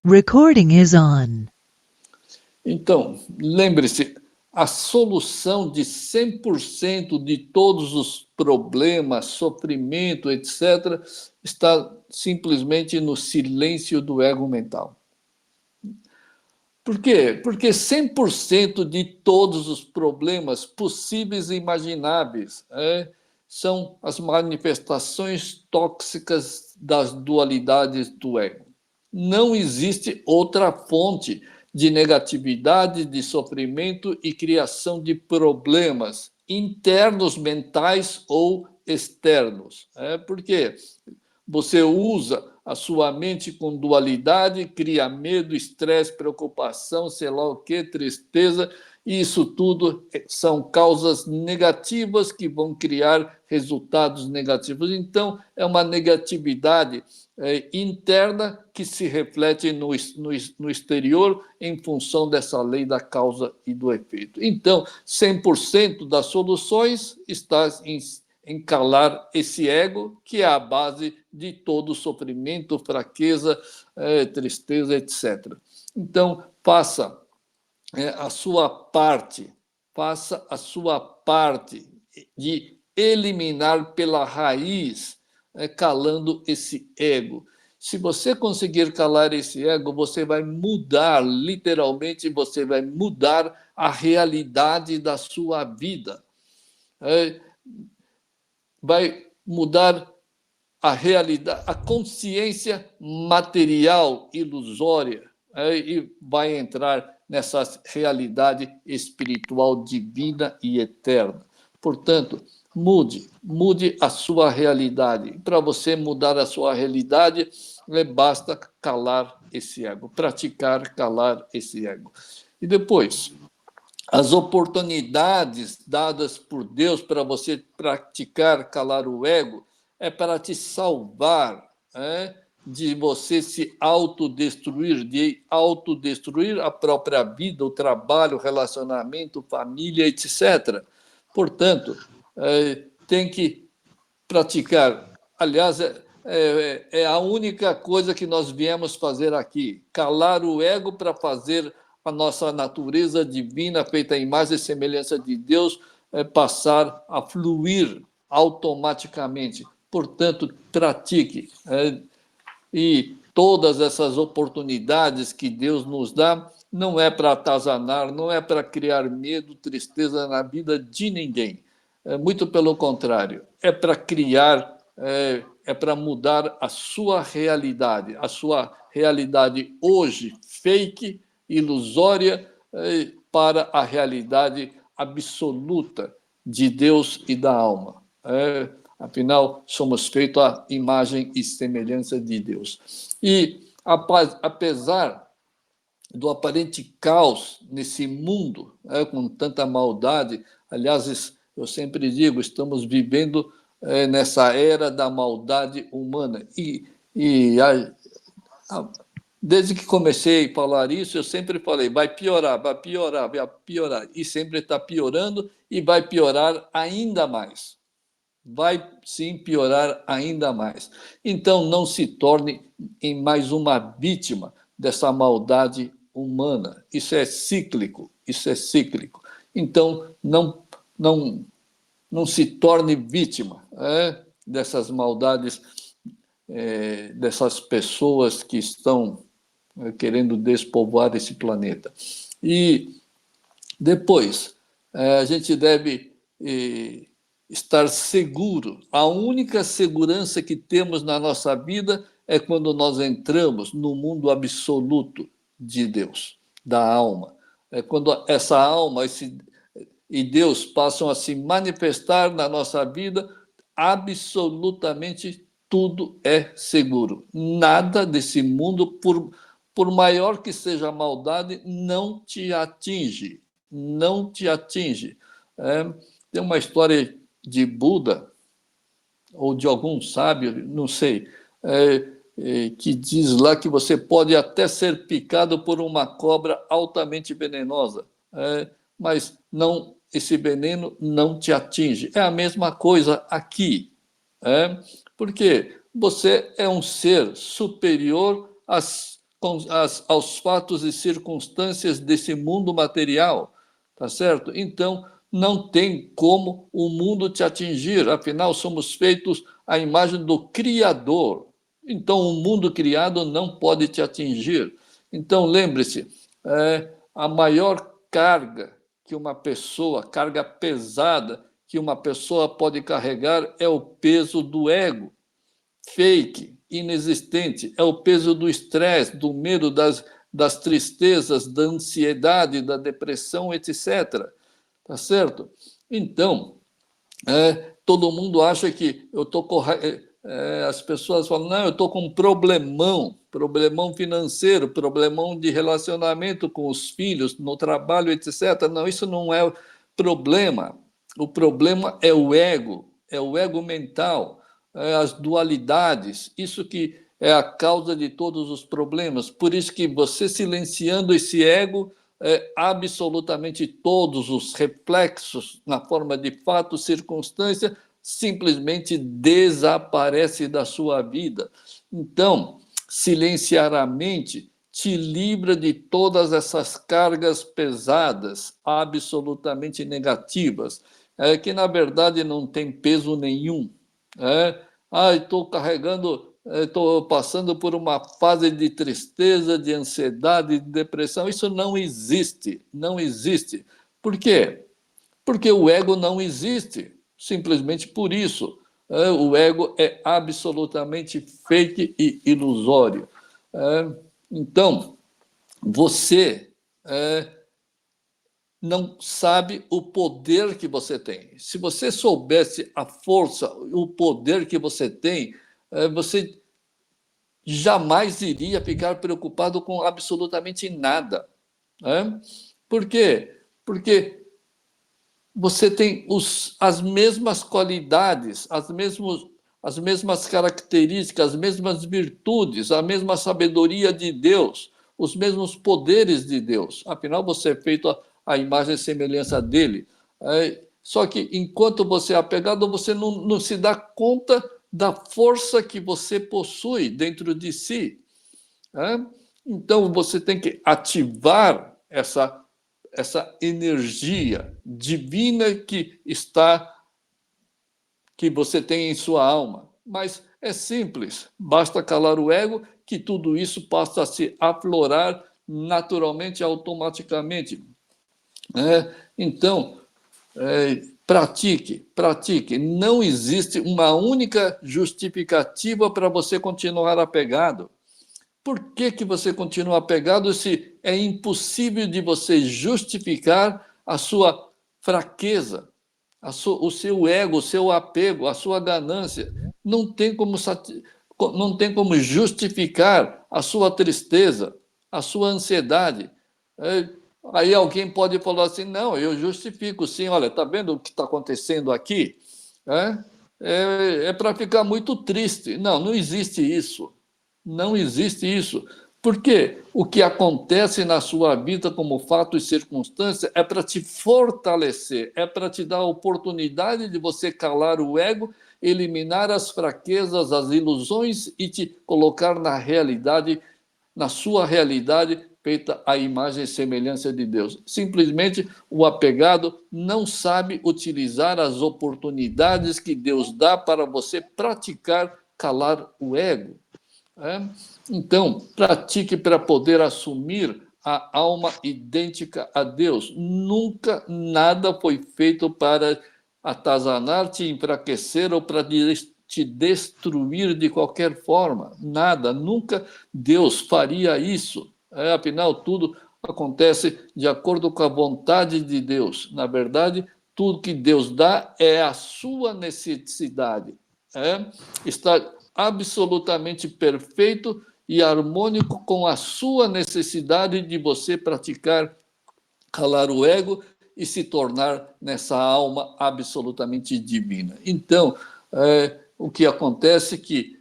Recording is on. Então, lembre-se, a solução de 100% de todos os problemas, sofrimento, etc., está simplesmente no silêncio do ego mental. Por quê? Porque 100% de todos os problemas possíveis e imagináveis são as manifestações tóxicas das dualidades do ego. Não existe outra fonte de negatividade, de sofrimento e criação de problemas internos mentais ou externos. Porque você usa a sua mente com dualidade, cria medo, estresse, preocupação, sei lá o que, tristeza, e isso tudo são causas negativas que vão criar resultados negativos. Então, é uma negatividade interna que se reflete no exterior em função dessa lei da causa e do efeito. Então, 100% das soluções está em calar esse ego, que é a base de todo sofrimento, fraqueza, tristeza, etc. Então, faça a sua parte, faça a sua parte de eliminar pela raiz, calando esse ego. Se você conseguir calar esse ego, você vai mudar, literalmente, você vai mudar a realidade da sua vida. Vai mudar a realidade, a consciência material ilusória, e vai entrar nessa realidade espiritual divina e eterna. Portanto, mude a sua realidade. Para você mudar a sua realidade, basta calar esse ego, praticar calar esse ego. E depois, as oportunidades dadas por Deus para você praticar calar o ego é para te salvar, de você se autodestruir, de autodestruir a própria vida, o trabalho, o relacionamento, família, etc. Portanto, tem que praticar. Aliás, é a única coisa que nós viemos fazer aqui: calar o ego para fazer a nossa natureza divina, feita à imagem e semelhança de Deus, passar a fluir automaticamente. Portanto, pratique. E todas essas oportunidades que Deus nos dá não é para atazanar, não é para criar medo, tristeza na vida de ninguém. Muito pelo contrário, é para criar, para mudar a sua realidade hoje fake, ilusória, para a realidade absoluta de Deus e da alma. Afinal, somos feitos à imagem e semelhança de Deus. E, apesar do aparente caos nesse mundo, com tanta maldade, aliás, eu sempre digo, estamos vivendo nessa era da maldade humana. Desde que comecei a falar isso, eu sempre falei, vai piorar, vai piorar, vai piorar. E sempre está piorando e vai piorar ainda mais. Vai sim piorar ainda mais. Então, não se torne em mais uma vítima dessa maldade humana. Isso é cíclico, isso é cíclico. Então, não se torne vítima dessas maldades, dessas pessoas que estão querendo despovoar esse planeta. E depois, a gente deve estar seguro. A única segurança que temos na nossa vida é quando nós entramos no mundo absoluto de Deus, da alma. É quando essa alma e Deus passam a se manifestar na nossa vida, absolutamente tudo é seguro. Nada desse mundo, por maior que seja a maldade, não te atinge. Não te atinge. Tem uma história de Buda, ou de algum sábio, não sei, que diz lá que você pode até ser picado por uma cobra altamente venenosa, mas não, esse veneno não te atinge. É a mesma coisa aqui, porque você é um ser superior às aos fatos e circunstâncias desse mundo material, tá certo? Então, não tem como o mundo te atingir, afinal, somos feitos à imagem do Criador. Então, o mundo criado não pode te atingir. Então, lembre-se, a maior carga que uma pessoa, carga pesada que uma pessoa pode carregar é o peso do ego, fake, inexistente, é o peso do estresse, do medo, das tristezas, da ansiedade, da depressão, etc. Tá certo? Então, todo mundo acha que eu estou as pessoas falam, não, eu estou com um problemão financeiro, problemão de relacionamento com os filhos, no trabalho, etc. Não, isso não é problema. O problema é o ego mental, as dualidades, isso que é a causa de todos os problemas. Por isso que você silenciando esse ego, absolutamente todos os reflexos na forma de fato, circunstância, simplesmente desaparece da sua vida. Então, silenciar a mente te livra de todas essas cargas pesadas, absolutamente negativas, que na verdade não tem peso nenhum. Estou carregando, estou passando por uma fase de tristeza, de ansiedade, de depressão. Isso não existe, não existe. Por quê? Porque o ego não existe, simplesmente por isso. O ego é absolutamente fake e ilusório. Então, você não sabe o poder que você tem. Se você soubesse a força, o poder que você tem, você jamais iria ficar preocupado com absolutamente nada. Por quê? Porque você tem as mesmas qualidades, as mesmas características, as mesmas virtudes, a mesma sabedoria de Deus, os mesmos poderes de Deus. Afinal, você é feito à imagem e semelhança dele. Só que, enquanto você é apegado, você não se dá conta da força que você possui dentro de si. Então, você tem que ativar essa energia divina que você tem em sua alma. Mas é simples, basta calar o ego que tudo isso passa a se aflorar naturalmente, automaticamente. Então, pratique. Não existe uma única justificativa para você continuar apegado. Por que você continua apegado se é impossível de você justificar a sua fraqueza, o seu ego, o seu apego, a sua ganância? Não tem como justificar a sua tristeza, a sua ansiedade. Aí alguém pode falar assim, não, eu justifico sim, olha, está vendo o que está acontecendo aqui? É para ficar muito triste. Não, não existe isso. Não existe isso. Porque o que acontece na sua vida como fato e circunstância é para te fortalecer, é para te dar a oportunidade de você calar o ego, eliminar as fraquezas, as ilusões e te colocar na realidade, na sua realidade feita à imagem e semelhança de Deus. Simplesmente o apegado não sabe utilizar as oportunidades que Deus dá para você praticar calar o ego. Então, pratique para poder assumir a alma idêntica a Deus. Nunca nada foi feito para atazanar, te enfraquecer ou para te destruir de qualquer forma. Nada, nunca Deus faria isso. Afinal, tudo acontece de acordo com a vontade de Deus. Na verdade, tudo que Deus dá é a sua necessidade. Está absolutamente perfeito e harmônico com a sua necessidade de você praticar, calar o ego e se tornar nessa alma absolutamente divina. Então, o que acontece é que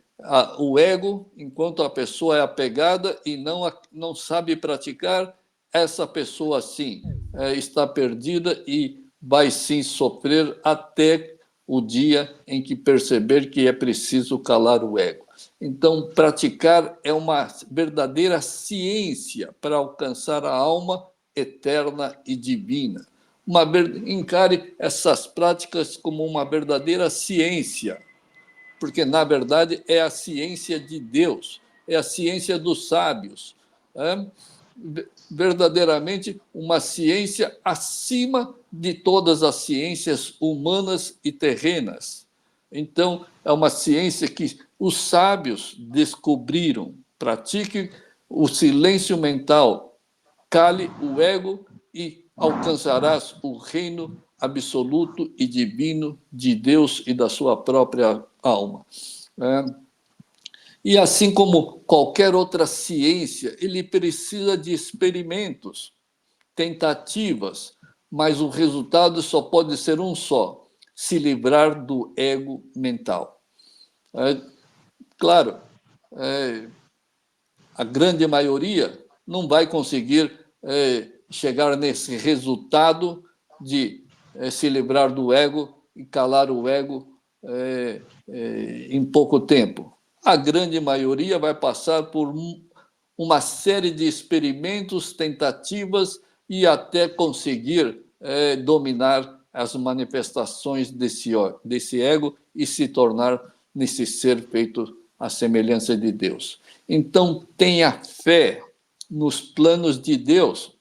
o ego, enquanto a pessoa é apegada e não sabe praticar, essa pessoa, sim, está perdida e vai, sim, sofrer até o dia em que perceber que é preciso calar o ego. Então, praticar é uma verdadeira ciência para alcançar a alma eterna e divina. Encare essas práticas como uma verdadeira ciência, porque, na verdade, é a ciência de Deus, é a ciência dos sábios. É verdadeiramente uma ciência acima de todas as ciências humanas e terrenas. Então, é uma ciência que os sábios descobriram. Pratique o silêncio mental, cale o ego e alcançarás o reino absoluto e divino de Deus e da sua própria alma. E assim como qualquer outra ciência, ele precisa de experimentos, tentativas, mas o resultado só pode ser um só: se livrar do ego mental. Claro, a grande maioria não vai conseguir chegar nesse resultado de se livrar do ego e calar o ego em pouco tempo. A grande maioria vai passar por uma série de experimentos, tentativas e até conseguir dominar as manifestações desse ego e se tornar nesse ser feito à semelhança de Deus. Então, tenha fé nos planos de Deus,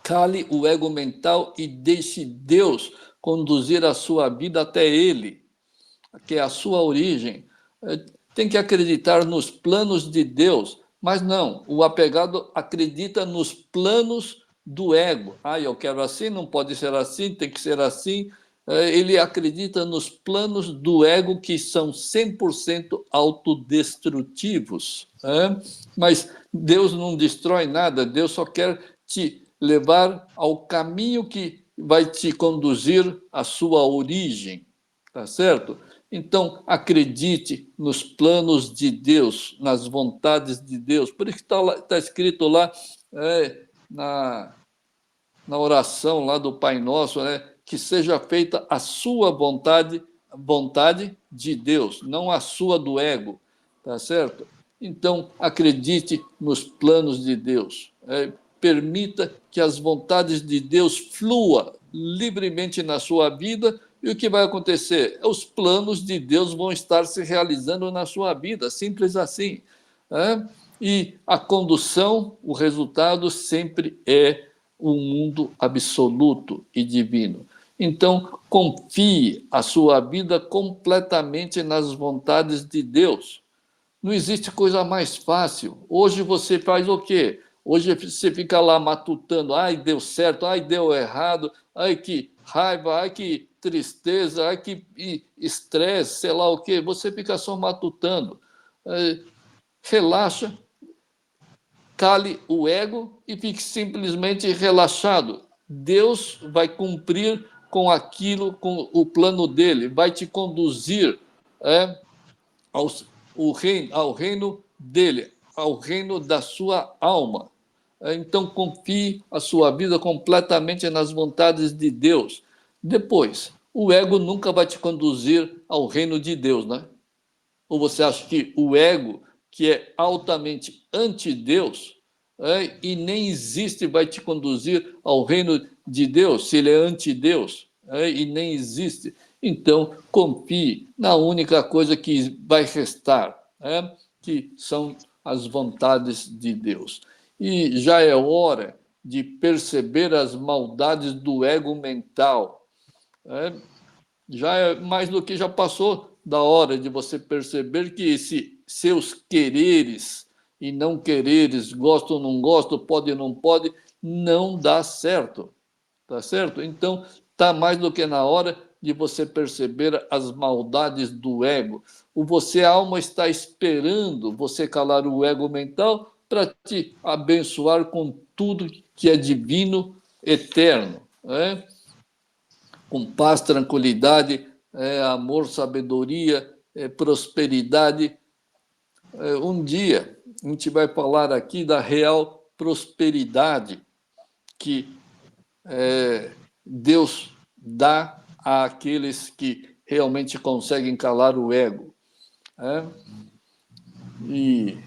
cale o ego mental e deixe Deus conduzir a sua vida até Ele, que é a sua origem. Tem que acreditar nos planos de Deus, mas não, o apegado acredita nos planos do ego. Eu quero assim, não pode ser assim, tem que ser assim. Ele acredita nos planos do ego que são 100% autodestrutivos. Mas Deus não destrói nada, Deus só quer te levar ao caminho que vai te conduzir à sua origem, tá certo? Então, acredite nos planos de Deus, nas vontades de Deus. Por isso que está escrito lá na oração lá do Pai Nosso, que seja feita a sua vontade, vontade de Deus, não a sua do ego, tá certo? Então, acredite nos planos de Deus. Permita que as vontades de Deus fluam livremente na sua vida. E o que vai acontecer? Os planos de Deus vão estar se realizando na sua vida, simples assim. E a condução, o resultado sempre é um mundo absoluto e divino. Então, confie a sua vida completamente nas vontades de Deus. Não existe coisa mais fácil. Hoje você faz o quê? Hoje você fica lá matutando, deu certo, deu errado, que raiva, que tristeza, que estresse, sei lá o quê. Você fica só matutando. Relaxa, cale o ego e fique simplesmente relaxado. Deus vai cumprir com aquilo, com o plano dele, vai te conduzir ao reino dele, ao reino da sua alma. Então, confie a sua vida completamente nas vontades de Deus. Depois, o ego nunca vai te conduzir ao reino de Deus, né? Ou você acha que o ego, que é altamente anti-Deus, e nem existe, vai te conduzir ao reino de Deus, se ele é anti-Deus, e nem existe? Então, confie na única coisa que vai restar, que são as vontades de Deus. E já é hora de perceber as maldades do ego mental. Já é mais do que já passou da hora de você perceber que seus quereres e não quereres, gosto ou não gosto, pode ou não pode, não dá certo, tá certo? Então, tá mais do que na hora de você perceber as maldades do ego. A alma está esperando você calar o ego mental para te abençoar com tudo que é divino, eterno, com paz, tranquilidade, amor, sabedoria, prosperidade. Um dia a gente vai falar aqui da real prosperidade que Deus dá àqueles que realmente conseguem calar o ego. E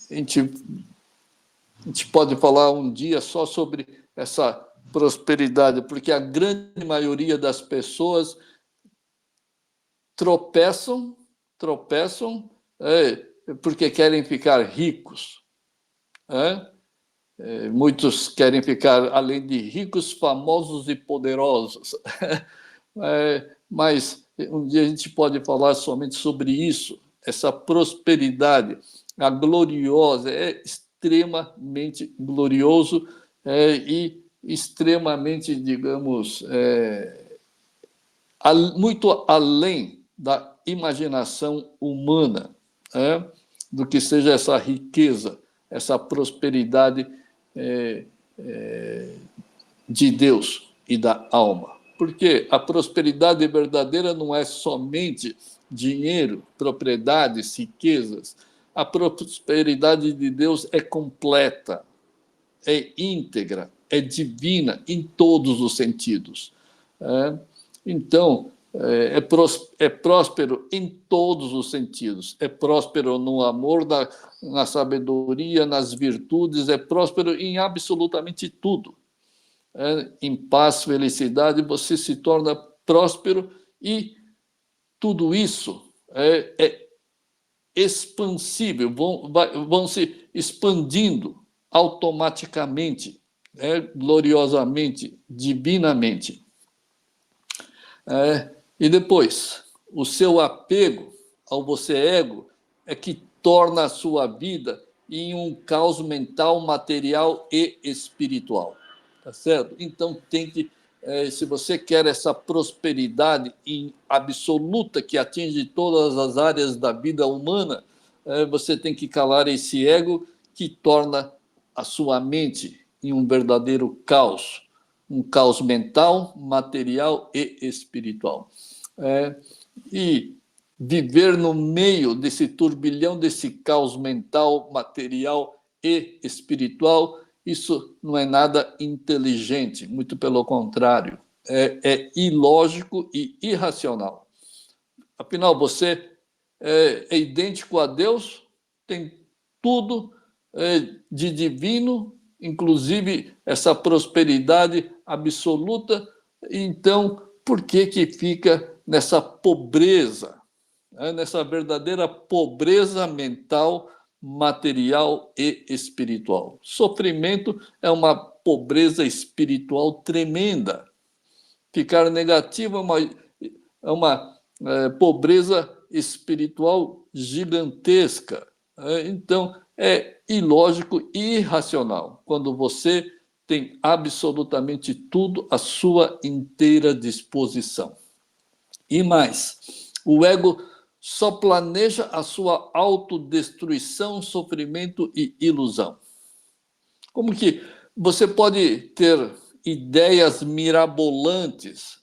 a gente pode falar um dia só sobre essa prosperidade, porque a grande maioria das pessoas tropeçam porque querem ficar ricos. Muitos querem ficar, além de ricos, famosos e poderosos. Mas um dia a gente pode falar somente sobre isso, essa prosperidade, a gloriosa, é extremamente glorioso e extremamente, digamos, muito além da imaginação humana, do que seja essa riqueza, essa prosperidade de Deus e da alma. Porque a prosperidade verdadeira não é somente dinheiro, propriedades, riquezas. A prosperidade de Deus é completa, é íntegra, é divina em todos os sentidos. Então, é próspero em todos os sentidos. É próspero no amor, na sabedoria, nas virtudes, é próspero em absolutamente tudo. Em paz, felicidade, você se torna próspero e tudo isso é expansível, vão se expandindo automaticamente, gloriosamente, divinamente. E depois, o seu apego ao você ego é que torna a sua vida em um caos mental, material e espiritual. Tá certo? Então, se você quer essa prosperidade absoluta que atinge todas as áreas da vida humana, você tem que calar esse ego que torna a sua mente em um verdadeiro caos, um caos mental, material e espiritual. E viver no meio desse turbilhão, desse caos mental, material e espiritual, isso não é nada inteligente, muito pelo contrário, é ilógico e irracional. Afinal, você é idêntico a Deus, tem tudo de divino, inclusive essa prosperidade absoluta. Então, por que fica nessa pobreza, nessa verdadeira pobreza mental, material e espiritual? Sofrimento é uma pobreza espiritual tremenda. Ficar negativo é uma pobreza espiritual gigantesca. Então, é ilógico e irracional quando você tem absolutamente tudo à sua inteira disposição. E mais, o ego só planeja a sua autodestruição, sofrimento e ilusão. Como que você pode ter ideias mirabolantes,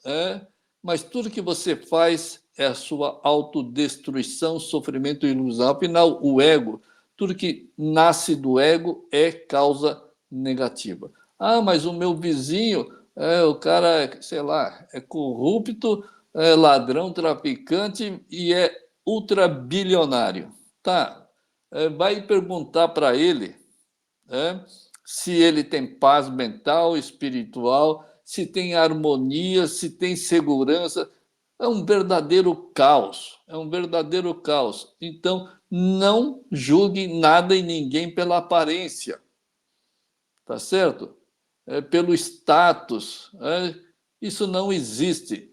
mas tudo que você faz é a sua autodestruição, sofrimento e ilusão. Afinal, o ego, tudo que nasce do ego é causa negativa. Ah, mas o meu vizinho, o cara, sei lá, é corrupto, é ladrão, traficante e é ultrabilionário. Tá, vai perguntar para ele, se ele tem paz mental, espiritual, se tem harmonia, se tem segurança. É um verdadeiro caos. É um verdadeiro caos. Então, não julgue nada e ninguém pela aparência. Tá certo? Pelo status. Isso não existe.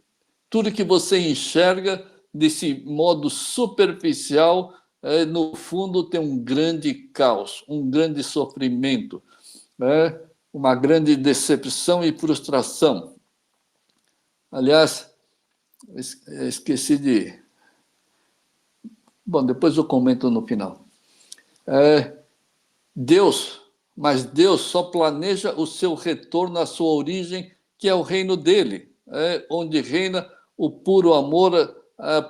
Tudo que você enxerga desse modo superficial, no fundo, tem um grande caos, um grande sofrimento, uma grande decepção e frustração. Aliás, esqueci de... Bom, depois eu comento no final. Mas Deus só planeja o seu retorno à sua origem, que é o reino dele, onde reina o puro amor, a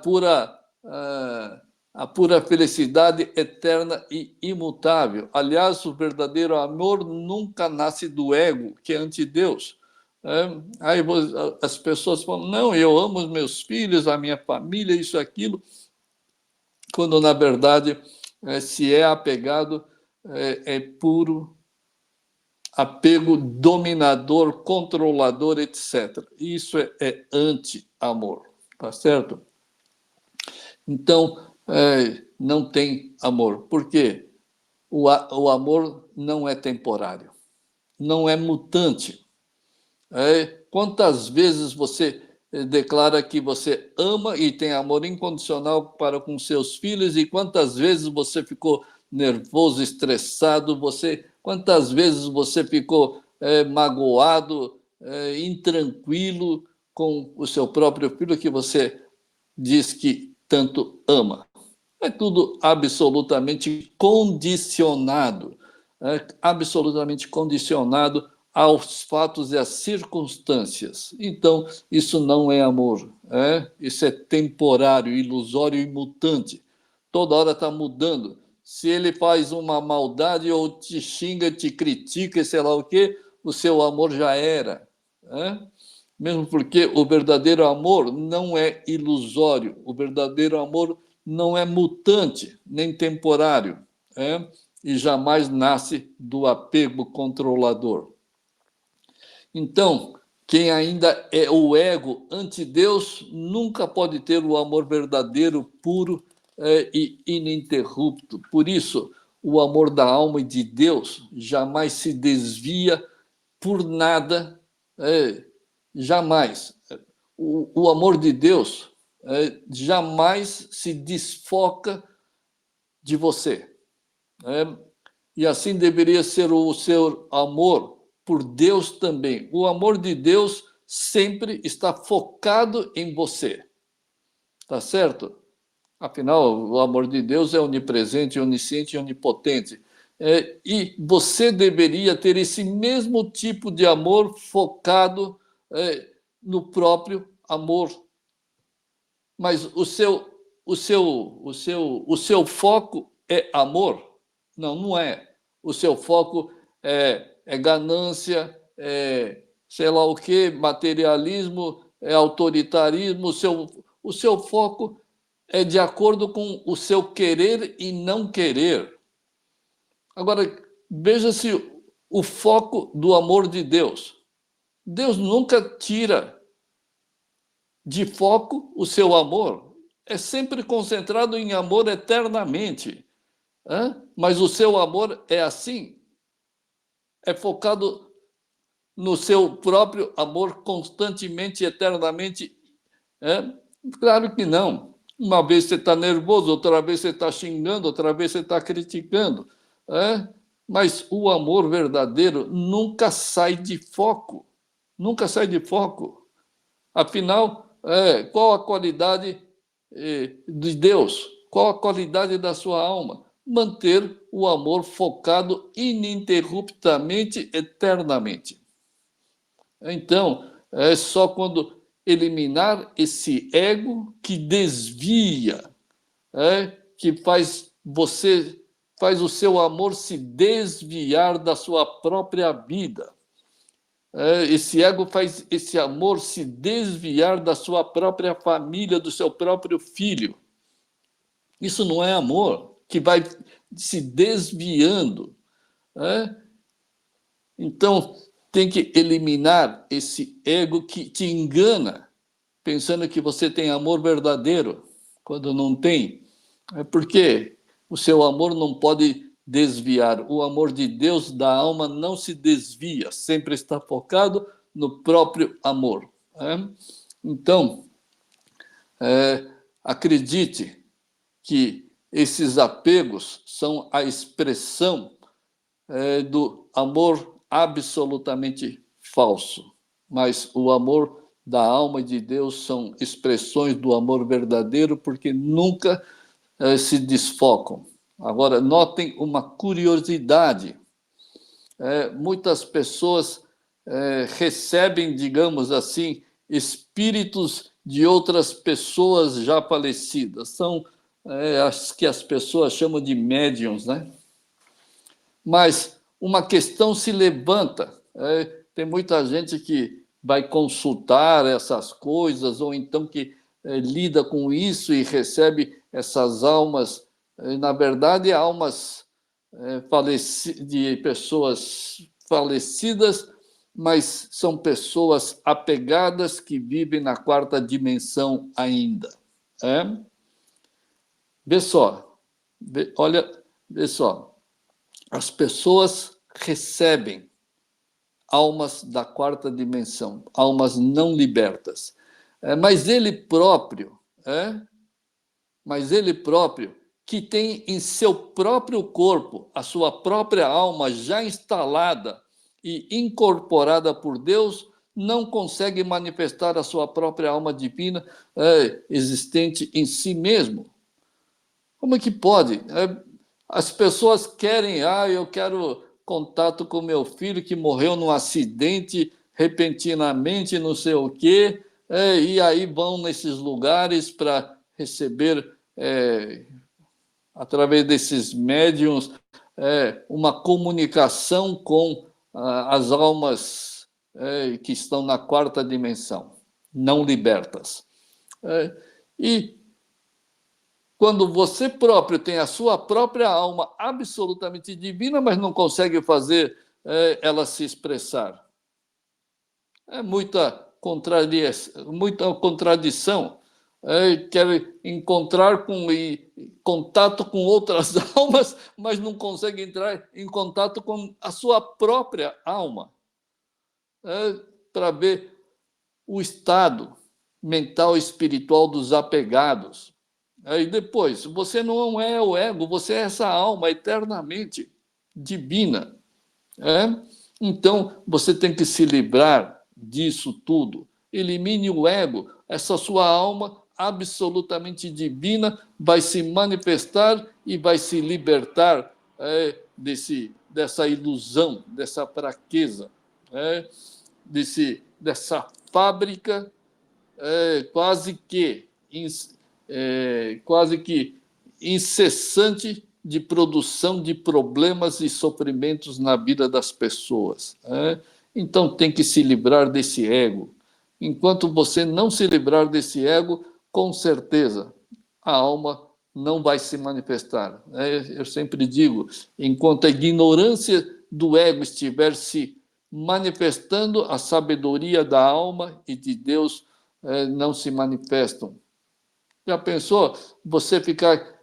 pura felicidade eterna e imutável. Aliás, o verdadeiro amor nunca nasce do ego, que é anti-Deus. Aí as pessoas falam, não, eu amo os meus filhos, a minha família, isso, aquilo, quando, na verdade, se é apegado, é puro apego dominador, controlador, etc. Isso é anti-amor, tá certo? Então, não tem amor. Por quê? O amor não é temporário, não é mutante. Quantas vezes você declara que você ama e tem amor incondicional para com seus filhos, e quantas vezes você ficou nervoso, estressado, quantas vezes você ficou magoado, intranquilo com o seu próprio filho que você diz que tanto ama. É tudo absolutamente condicionado, absolutamente condicionado aos fatos e às circunstâncias. Então, isso não é amor, isso é temporário, ilusório e mutante. Toda hora está mudando. Se ele faz uma maldade ou te xinga, te critica, sei lá o quê, o seu amor já era. Mesmo porque o verdadeiro amor não é ilusório, o verdadeiro amor não é mutante, nem temporário, e jamais nasce do apego controlador. Então, quem ainda é o ego ante Deus nunca pode ter o amor verdadeiro, puro e ininterrupto. Por isso, o amor da alma e de Deus jamais se desvia por nada, jamais. O amor de Deus jamais se desfoca de você. E assim deveria ser o seu amor por Deus também. O amor de Deus sempre está focado em você. Tá certo? Afinal, o amor de Deus é onipresente, onisciente e onipotente. E você deveria ter esse mesmo tipo de amor focado no próprio amor. Mas o seu foco é amor? Não, não é. O seu foco é ganância, sei lá o quê, materialismo, autoritarismo. O seu foco é de acordo com o seu querer e não querer. Agora, veja-se o foco do amor de Deus. Deus nunca tira de foco o seu amor. É sempre concentrado em amor eternamente. Mas o seu amor é assim. É focado no seu próprio amor constantemente, eternamente. Claro que não. Uma vez você está nervoso, outra vez você está xingando, outra vez você está criticando. Mas o amor verdadeiro nunca sai de foco. Nunca sai de foco. Afinal, qual a qualidade de Deus? Qual a qualidade da sua alma? Manter o amor focado ininterruptamente, eternamente. Então, é só quando eliminar esse ego que desvia, que faz o seu amor se desviar da sua própria vida. Esse ego faz esse amor se desviar da sua própria família, do seu próprio filho. Isso não é amor, que vai se desviando. Então, tem que eliminar esse ego que te engana, pensando que você tem amor verdadeiro, quando não tem. Porque o seu amor não pode desviar. O amor de Deus da alma não se desvia, sempre está focado no próprio amor. Então, acredite que esses apegos são a expressão do amor absolutamente falso, mas o amor da alma e de Deus são expressões do amor verdadeiro, porque nunca se desfocam. Agora, notem uma curiosidade. Muitas pessoas recebem, digamos assim, espíritos de outras pessoas já falecidas. São as que as pessoas chamam de médiums, né? Mas uma questão se levanta. Tem muita gente que vai consultar essas coisas, ou então que lida com isso e recebe essas almas na verdade, almas de pessoas falecidas, mas são pessoas apegadas que vivem na quarta dimensão ainda. Vê só, vê só, as pessoas recebem almas da quarta dimensão, almas não libertas. Mas ele próprio, que tem em seu próprio corpo a sua própria alma já instalada e incorporada por Deus, não consegue manifestar a sua própria alma divina existente em si mesmo. Como é que pode? As pessoas querem, eu quero contato com meu filho que morreu num acidente repentinamente, não sei o quê, e aí vão nesses lugares para receber, através desses médiuns, uma comunicação com as almas que estão na quarta dimensão, não libertas. E quando você próprio tem a sua própria alma absolutamente divina, mas não consegue fazer ela se expressar. É muita contradição. Quer encontrar contato com outras almas, mas não consegue entrar em contato com a sua própria alma. Para ver o estado mental e espiritual dos apegados. Aí depois, você não é o ego, você é essa alma eternamente divina. Então, você tem que se livrar disso tudo. Elimine o ego, essa sua alma absolutamente divina vai se manifestar e vai se libertar dessa ilusão, dessa fraqueza, dessa fábrica quase que incessante de produção de problemas e sofrimentos na vida das pessoas. Então tem que se livrar desse ego. Enquanto você não se livrar desse ego, com certeza a alma não vai se manifestar. Eu sempre digo, enquanto a ignorância do ego estiver se manifestando, a sabedoria da alma e de Deus não se manifestam. Já pensou você ficar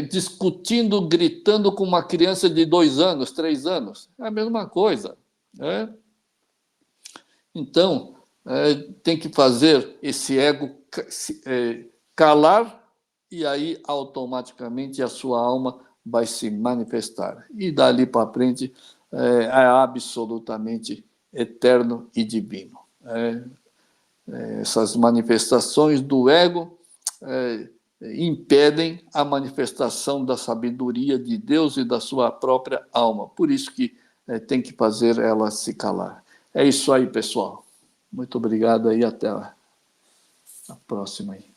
discutindo, gritando com uma criança de 2 anos, 3 anos? É a mesma coisa. Então, tem que fazer esse ego calar e aí automaticamente a sua alma vai se manifestar. E dali para frente é absolutamente eterno e divino. Essas manifestações do ego impedem a manifestação da sabedoria de Deus e da sua própria alma. Por isso que tem que fazer ela se calar. É isso aí, pessoal. Muito obrigado e até a próxima aí.